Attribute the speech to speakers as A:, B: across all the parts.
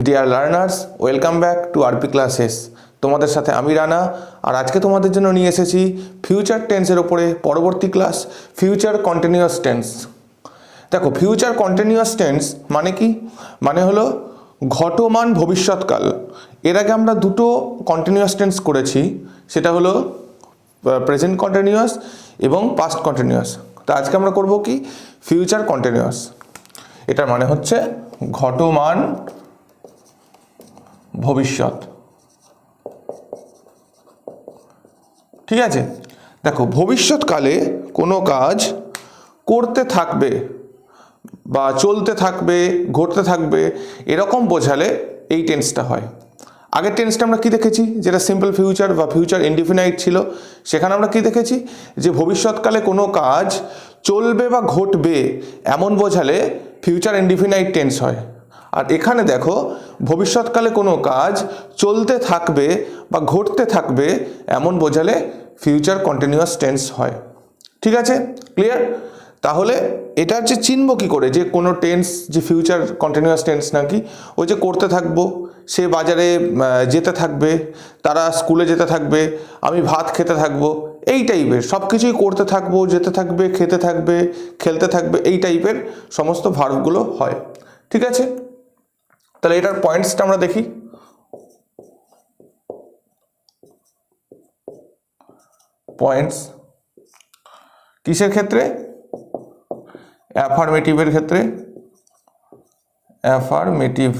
A: Dear learners, welcome back to RP classes. তোমাদের সাথে আমি রানা, আর আজকে তোমাদের জন্য নিয়ে এসেছি ফিউচার টেন্সের ওপরে পরবর্তী ক্লাস, ফিউচার কন্টিনিউয়াস টেন্স। দেখো, ফিউচার কন্টিনিউয়াস টেন্স মানে কি? মানে হলো ঘটমান ভবিষ্যৎকাল। এর আগে আমরা দুটো কন্টিনিউয়াস টেন্স করেছি, সেটা হলো প্রেজেন্ট কন্টিনিউয়াস এবং পাস্ট কন্টিনিউয়াস। তো আজকে আমরা করব কি? Future continuous. এটার মানে হচ্ছে ঘটমান ভবিষ্যৎ। ঠিক আছে, দেখো, ভবিষ্যৎকালে কোনো কাজ করতে থাকবে বা চলতে থাকবে, ঘটতে থাকবে, এরকম বোঝালে এই টেন্সটা হয়। আগের টেন্সটা আমরা কি দেখেছি? যেটা সিম্পল ফিউচার বা ফিউচার ইনডিফিনাইট ছিল, সেখানে আমরা কি দেখেছি? যে ভবিষ্যৎকালে কোনো কাজ চলবে বা ঘটবে এমন বোঝালে ফিউচার ইনডিফিনাইট টেন্স হয়। আর এখানে দেখো, ভবিষ্যৎকালে কোনো কাজ চলতে থাকবে বা ঘটতে থাকবে এমন বোঝালে ফিউচার কন্টিনিউয়াস টেন্স হয়। ঠিক আছে, ক্লিয়ার? তাহলে এটার যে চিনব কি করে যে কোনো টেন্স যে ফিউচার কন্টিনিউয়াস টেন্স নাকি? ওই যে করতে থাকবো, সে বাজারে যেতে থাকবে, তারা স্কুলে যেতে থাকবে, আমি ভাত খেতে থাকবো, এই টাইপের সব কিছুই করতে থাকবো, যেতে থাকবে, খেতে থাকবে, খেলতে থাকবে, এই টাইপের সমস্ত ভার্বগুলো হয়। ঠিক আছে, তাহলে এটার পয়েন্টসটা আমরা দেখি। পয়েন্টস কিসের ক্ষেত্রে? অ্যাফার্মেটিভের ক্ষেত্রে। অ্যাফার্মেটিভ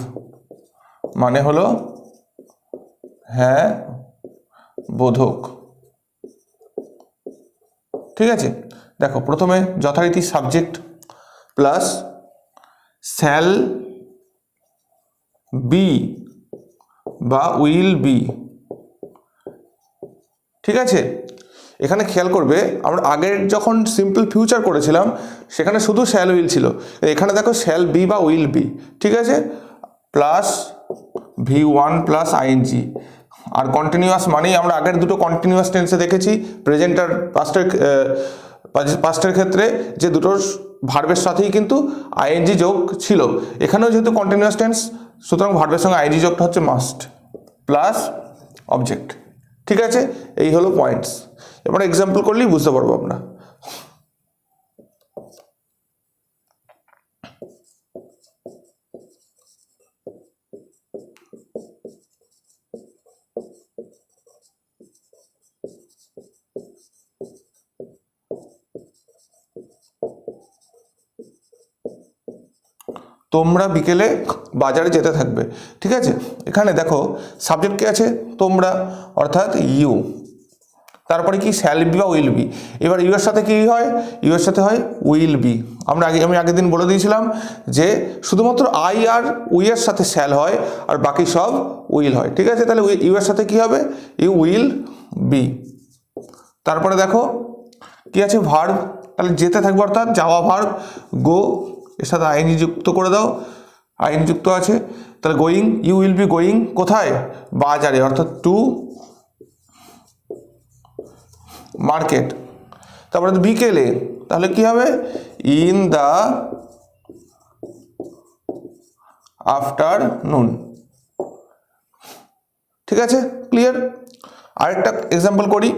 A: মানে হলো হ্যাঁ বোধক। ঠিক আছে, দেখো, প্রথমে যথারীতি সাবজেক্ট প্লাস শ্যাল বি বা উইল বি। ঠিক আছে, এখানে খেয়াল করবে, আমরা আগের যখন সিম্পল ফিউচার করেছিলাম সেখানে শুধু শ্যাল উইল ছিল, এখানে দেখো শ্যাল বি বা উইল বি। ঠিক আছে, প্লাস V1 প্লাস আইএনজি। আর কন্টিনিউয়াস মানেই আমরা আগের দুটো কন্টিনিউয়াস টেন্সে দেখেছি, প্রেজেন্ট আর পাস্টের ক্ষেত্রে যে দুটোর ভার্বের সাথেই কিন্তু আইএনজি যোগ ছিল। এখানেও যেহেতু কন্টিনিউয়াস টেন্স, সুতরাং ভার্বের সঙ্গে আইএনজি যোগটা হচ্ছে মাস্ট প্লাস অবজেক্ট। ঠিক আছে, এই হলো পয়েন্টস। এবার এক্সাম্পল করলেই বুঝতে পারবো আমরা। তোমরা বিকেলে বাজারে যেতে থাকবে। ঠিক আছে, এখানে দেখো সাবজেক্ট কে আছে? তোমরা, অর্থাৎ ইউ। তারপরে কি? শ্যাল বি বা উইল বি। এবার ইউ এর সাথে কি হয়? ইউ এর সাথে হয় উইল বি। আমি আগের দিন বলে দিয়েছিলাম যে শুধুমাত্র আই আর উই এর সাথে শ্যাল হয়, আর বাকি সব উইল হয়। ঠিক আছে, তাহলে ইউ এর সাথে কি হবে? You will be. তারপরে দেখো কি আছে? ভার্ব। তাহলে যেতে থাকবে, অর্থাৎ যাওয়া ভার্ব গো, এর সাথে আইএনজি যুক্ত করে দাও, আইএনজি যুক্ত আছে। তাহলে going, you will be going কোথায়? বাজারে, অর্থাৎ টু মার্কেট। তারপরে বিকেলে, তাহলে কি হবে? In the afternoon. ঠিক আছে, ক্লিয়ার? আরেকটা এক্সাম্পল করি।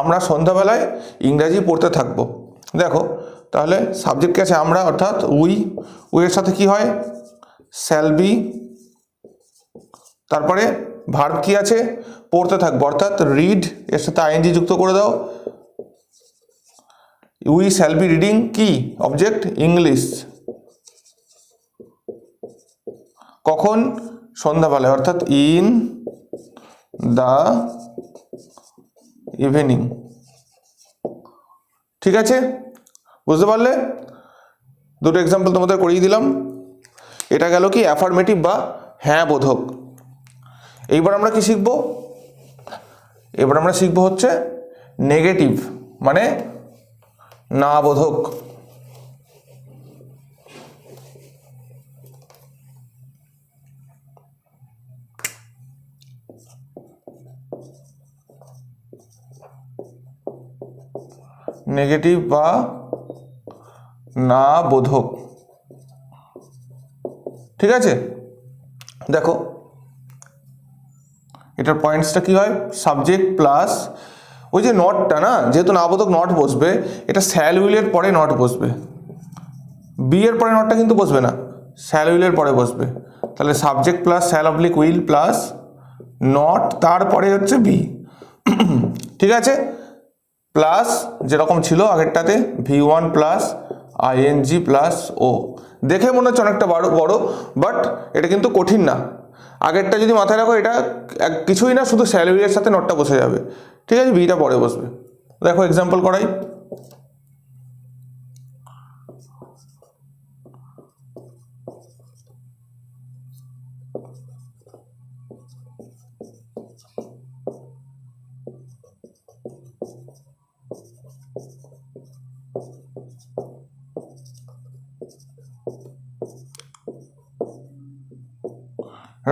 A: আমরা সন্ধ্যাবেলায় ইংরাজি পড়তে থাকবো। দেখো, তাহলে সাবজেক্ট কে আছে? আমরা, অর্থাৎ উই। উইয়ের সাথে কি হয়? Shall be. তারপরে ভার্ব কি আছে? পড়তে থাকবো, অর্থাৎ রিড, এর সাথে আইএনজি যুক্ত করে দাও। উই শ্যাল বি রিডিং কি? Object English. কখন? সন্ধ্যাবেলায়, অর্থাৎ ইন দ্য ইভিনিং। ঠিক আছে, বুঝতে পারলে? দুটো এক্সাম্পল তোমাদের করিয়ে দিলাম। এটা গেল কি? অ্যাফার্মেটিভ বা হ্যাঁ বোধক। এইবার আমরা কি শিখব? এবার আমরা শিখব হচ্ছে নেগেটিভ মানে না বোধক। নেগেটিভ বা না বোধক, ঠিক আছে। দেখো এটার পয়েন্টসটা কি হয়, সাবজেক্ট প্লাস ওই যে নটটা না, যেহেতু না বোধক নট বসবে, এটা শ্যাল উইলের পরে নট বসবে, বি এর পরে নটটা কিন্তু বসবে না, শ্যাল উইলের পরে বসবে। তাহলে subject plus shall oblique will plus not, তারপরে হচ্ছে বি, ঠিক আছে। প্লাস যেরকম ছিল আগেরটাতে V1 প্লাস ING প্লাস ও। দেখে মনে হচ্ছে অনেকটা বড়, বাট এটা কিন্তু কঠিন না। আগেরটা যদি মাথায় রাখো, এটা কিছুই না, শুধু স্যালারির সাথে নটটা বসে যাবে, ঠিক আছে, বিটা পরে বসবে। দেখো এক্সাম্পল করাই।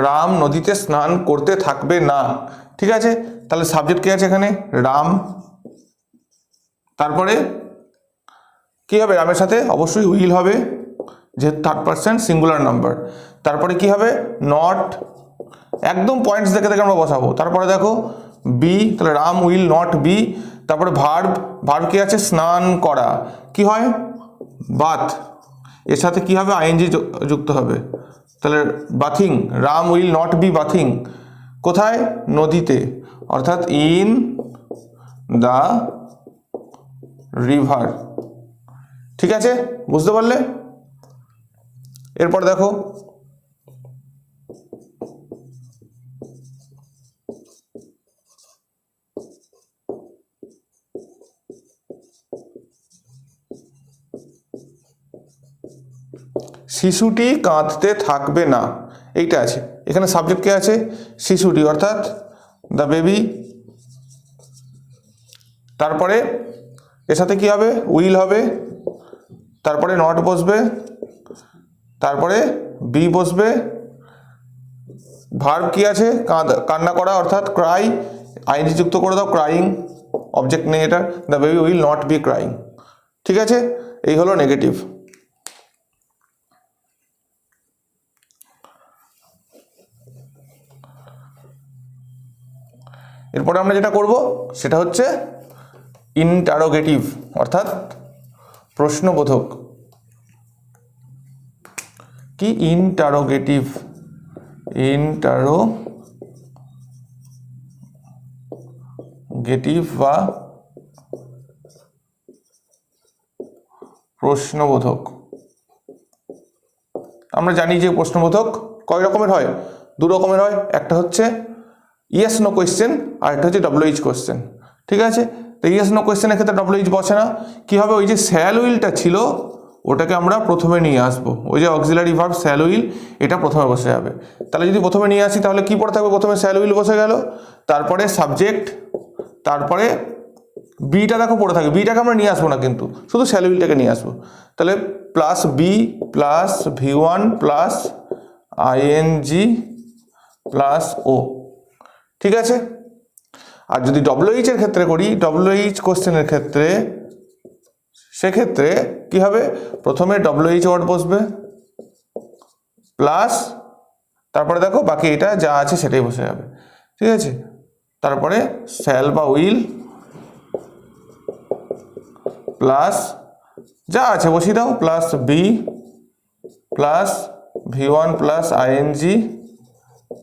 A: রাম নদীতে স্নান করতে থাকবে না, ঠিক আছে। তাহলে সাবজেক্ট কি আছে এখানে, রাম। তারপরে কি হবে, রামের সাথে অবশ্যই উইল হবে, যেহেতু থার্ড পারসন সিঙ্গুলার নাম্বার। তারপরে কি হবে, নট, একদম পয়েন্টস দেখে দেখে আমরা বসাবো। তারপরে দেখো বি, তাহলে রাম উইল নট বি। তারপরে ভার্ব, ভার্ব কি আছে, স্নান করা, কি হয়, বাথ, এর সাথে কি হবে, ING যুক্ত হবে। তাহলে bathing, Ram will not be bathing, কোথায়, নদীতে, অর্থাৎ ইন দ্য রিভার, ঠিক আছে, বুঝতে পারলে। এরপর দেখো শিশুটি কাঁদতে থাকবে না, এইটা আছে। এখানে সাবজেক্ট কে আছে, শিশুটি, অর্থাৎ দ্য বেবি। তারপরে এর সাথে কি হবে, উইল হবে, তারপরে নট বসবে, তারপরে বি বসবে। ভার্ব কি আছে, কান্না করা, অর্থাৎ ক্রাই, ING যুক্ত করে দাও, ক্রাইং, অবজেক্ট নেই এটা, the baby will not be crying, ঠিক আছে। এই হলো নেগেটিভ। এরপরে আমরা যেটা করব সেটা হচ্ছে ইন্টারোগেটিভ, অর্থাৎ প্রশ্নবোধক। কি, ইন্টারোগেটিভ, ইন্টারোগেটিভ বা প্রশ্নবোধক। আমরা জানি যে প্রশ্নবোধক কয় রকমের হয়, দু রকমের হয়, একটা হচ্ছে ইয়েস নো কোয়েশ্চেন, আর একটা হচ্ছে WH কোয়েশ্চেন, ঠিক আছে। তো ইয়েস নো কোয়েশ্চেনের ক্ষেত্রে WH বসে না, কি হবে, ওই যে শ্যাল উইলটা ছিল ওটাকে আমরা প্রথমে নিয়ে আসবো, ওই যে অক্সিলারি ভার্ব শ্যাল উইল, এটা প্রথমে বসে যাবে। তাহলে যদি প্রথমে নিয়ে আসি তাহলে কি পড়ে থাকবে, প্রথমে শ্যাল উইল বসে গেল, তারপরে সাবজেক্ট, তারপরে বিটা দেখো পড়ে থাকে, বিটাকে আমরা নিয়ে আসবো না, কিন্তু শুধু শ্যাল উইলটাকে নিয়ে আসবো। তাহলে plus B plus V1 plus ING plus O, ঠিক আছে। আর যদি WH এর ক্ষেত্রে করি, WH কোশ্চেনের ক্ষেত্রে, সেক্ষেত্রে কি হবে, প্রথমে WH ওয়ার্ড বসবে প্লাস, তারপরে দেখো বাকি এটা যা আছে সেটাই বসে যাবে, ঠিক আছে। তারপরে শ্যাল বা উইল প্লাস যা আছে বসিয়ে দাও, plus B plus V1 plus ING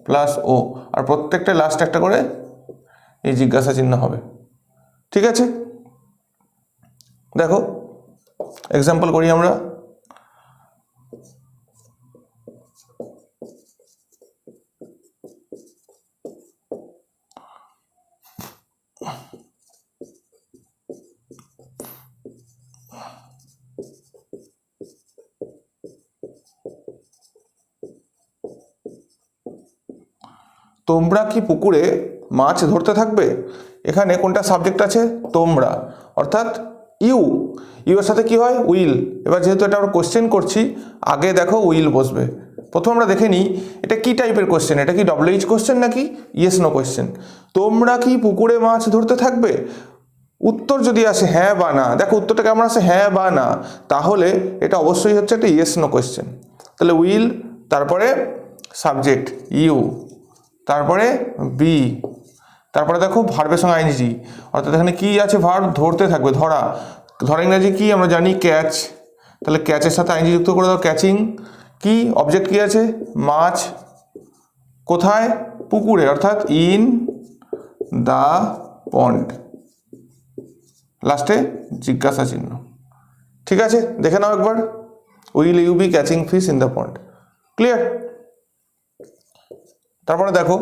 A: plus O, আর প্রত্যেকটা লাস্ট একটা করে এই জিজ্ঞাসা চিহ্ন হবে, ঠিক আছে। দেখো এক্সাম্পল করি আমরা। তোমরা কি পুকুরে মাছ ধরতে থাকবে, এখানে কোনটা সাবজেক্ট আছে, তোমরা, অর্থাৎ ইউ, ইউ এর সাথে কি হয়, উইল। এবার যেহেতু এটা আমরা কোশ্চেন করছি, আগে দেখো উইল বসবে। প্রথম আমরা দেখে নিই এটা কি টাইপের কোশ্চেন, এটা কি WH কোশ্চেন নাকি ইয়েস নো কোশ্চেন। তোমরা কি পুকুরে মাছ ধরতে থাকবে, উত্তর যদি আসে হ্যাঁ বা না, দেখো উত্তরটা কেমন আসে, হ্যাঁ বা না, তাহলে এটা অবশ্যই হচ্ছে একটা ইয়েস নো কোশ্চেন। তাহলে উইল, তারপরে সাবজেক্ট ইউ, তারপরে বি, তারপরে দেখো ভার্বের সঙ্গে আইএনজি, অর্থাৎ এখানে কি আছে, ভার্ব, ধরতে থাকবে, ধরা, ধরা ইংরাজি কি আমরা জানি ক্যাচ, তাহলে ক্যাচের সাথে আইএনজি যুক্ত করে দাও, ক্যাচিং। কি অবজেক্ট কি আছে, মাছ, কোথায়, পুকুরে, অর্থাৎ ইন দ্য পন্ড, লাস্টে জিজ্ঞাসা চিহ্ন। ঠিক আছে, দেখে নাও একবার, will you be catching fish in the pond, clear. তারপরে দেখো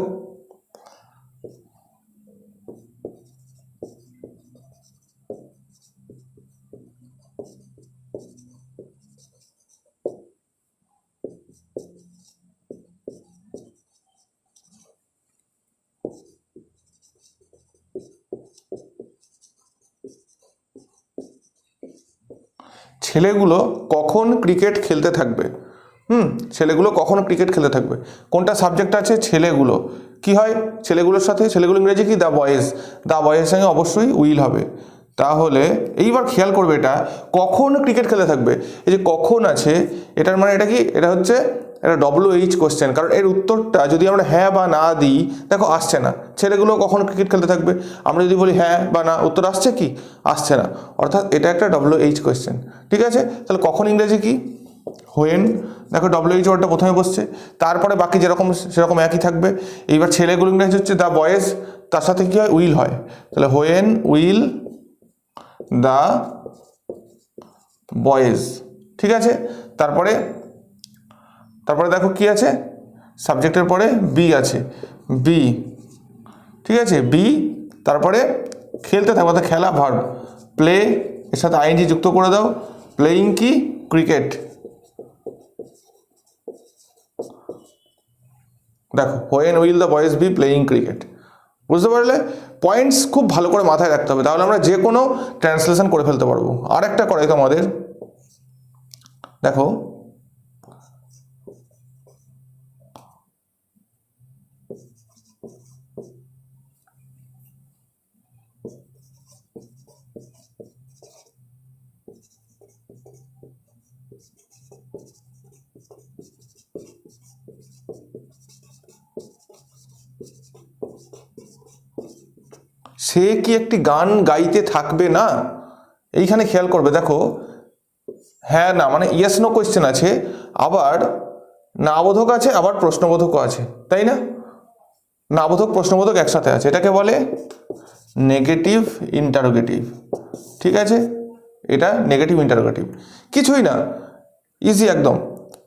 A: ছেলেগুলো কখন ক্রিকেট খেলতে থাকবে। ছেলেগুলো কখন ক্রিকেট খেলতে থাকবে, কোনটা সাবজেক্ট আছে, ছেলেগুলো। কি হয় ছেলেগুলোর সাথে, ছেলেগুলো ইংরেজি কি, দ্য বয়েজ, দ্য বয়েজের সঙ্গে অবশ্যই উইল হবে। তাহলে এইবার খেয়াল করবে এটা কখন ক্রিকেট খেলতে থাকবে, এই যে কখন আছে এটার মানে এটা কি, এটা হচ্ছে এটা WH কোশ্চেন, কারণ এর উত্তরটা যদি আমরা হ্যাঁ বা না দিই, দেখো আসছে না, ছেলেগুলো কখন ক্রিকেট খেলতে থাকবে, আমরা যদি বলি হ্যাঁ বা না, উত্তর আসছে কি, আসছে না, অর্থাৎ এটা একটা WH কোশ্চেন। ঠিক আছে, তাহলে কখন ইংরেজি কি, হোয়েন, দেখো WH ওয়ার্ডটা প্রথমে বসছে, তারপরে বাকি যেরকম সেরকম একই থাকবে। এইবার ছেলেগুলো ইংরেজি হচ্ছে দ্য বয়েজ, তার সাথে কি হয়, উইল হয়, তাহলে হোয়েন উইল দ্য বয়েজ। ঠিক আছে, তারপরে দেখো কি আছে, সাবজেক্টের পরে বি আছে, বি, ঠিক আছে, বি, তারপরে খেলতে থাকবে, অর্থাৎ খেলা, ভার্ব, প্লে, এর সাথে আইএনজি যুক্ত করে দাও, প্লেয়িং কি, ক্রিকেট। দেখো when will the boys be playing cricket, বুঝতে পারলে। পয়েন্টস খুব ভালো করে মাথায় রাখতে হবে, তাহলে আমরা যে কোনো ট্রান্সলেশন করে ফেলতে পারবো। আর একটা করাই তোমাদের, দেখো সে কি একটি গান গাইতে থাকবে না, এইখানে খেয়াল করবে, দেখো হ্যাঁ না মানে ইয়েস নো কোয়েশ্চেন আছে, আবার নাবোধক আছে, আবার প্রশ্নবোধকও আছে, তাই না, নাবোধক প্রশ্নবোধক একসাথে আছে, এটাকে বলে নেগেটিভ ইন্টারোগেটিভ। ঠিক আছে, এটা নেগেটিভ ইন্টারোগেটিভ, কিছুই না, ইজি একদম।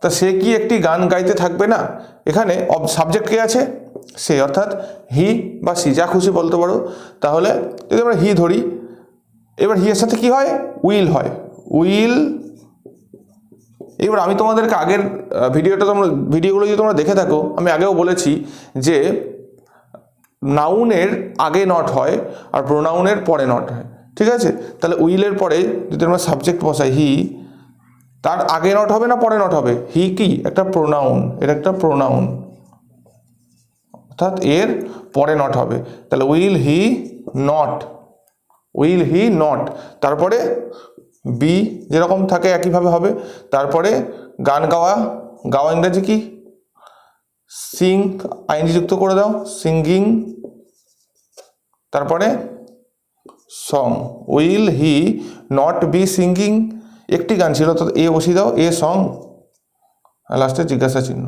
A: তা সে কি একটি গান গাইতে থাকবে না, এখানে সাবজেক্ট কে আছে, সে, অর্থাৎ হি বা সি, যা খুশি বলতে পারো। তাহলে যদি আমরা হি ধরি, এবার হি এর সাথে কি হয়, উইল হয়, উইল। এবার আমি তোমাদেরকে আগের ভিডিওগুলো যদি তোমরা দেখে থাকো, আমি আগেও বলেছি যে নাউনের আগে নট হয় আর প্রোনাউনের পরে নট হয়। ঠিক আছে, তাহলে উইলের পরে যদি আমরা সাবজেক্ট বসাই হি, তার আগে নট হবে না পরে নট হবে, হি কি একটা প্রোনাউন, এটা একটা প্রোনাউন, অর্থাৎ এর পরে নট হবে। তাহলে will he not, will he not, তারপরে বি যেরকম থাকে একইভাবে হবে, তারপরে গান গাওয়া, গাওয়া ইংরেজি কি, সিং, আইএনজি যুক্ত করে দাও, সিঙ্গিং, তারপরে song, will he not be singing, একটি গান ছিল তো এ বসিয়ে দাও, এ সং, লাস্টে জিজ্ঞাসা চিহ্ন।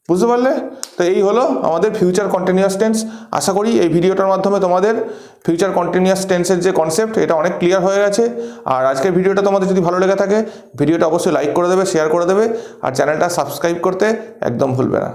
A: বুঝতে পারলে, তো এই হলো আমাদের ফিউচার কন্টিনিউয়াস টেন্স। আশা করি এই ভিডিওটার মাধ্যমে তোমাদের ফিউচার কন্টিনিউয়াস টেন্সের যে কনসেপ্ট, এটা অনেক ক্লিয়ার হয়ে গেছে। আর আজকের ভিডিওটা তোমাদের যদি ভালো লেগে থাকে, ভিডিওটা অবশ্যই লাইক করে দেবে, শেয়ার করে দেবে, আর চ্যানেলটা সাবস্ক্রাইব করতে একদম ভুলবে না।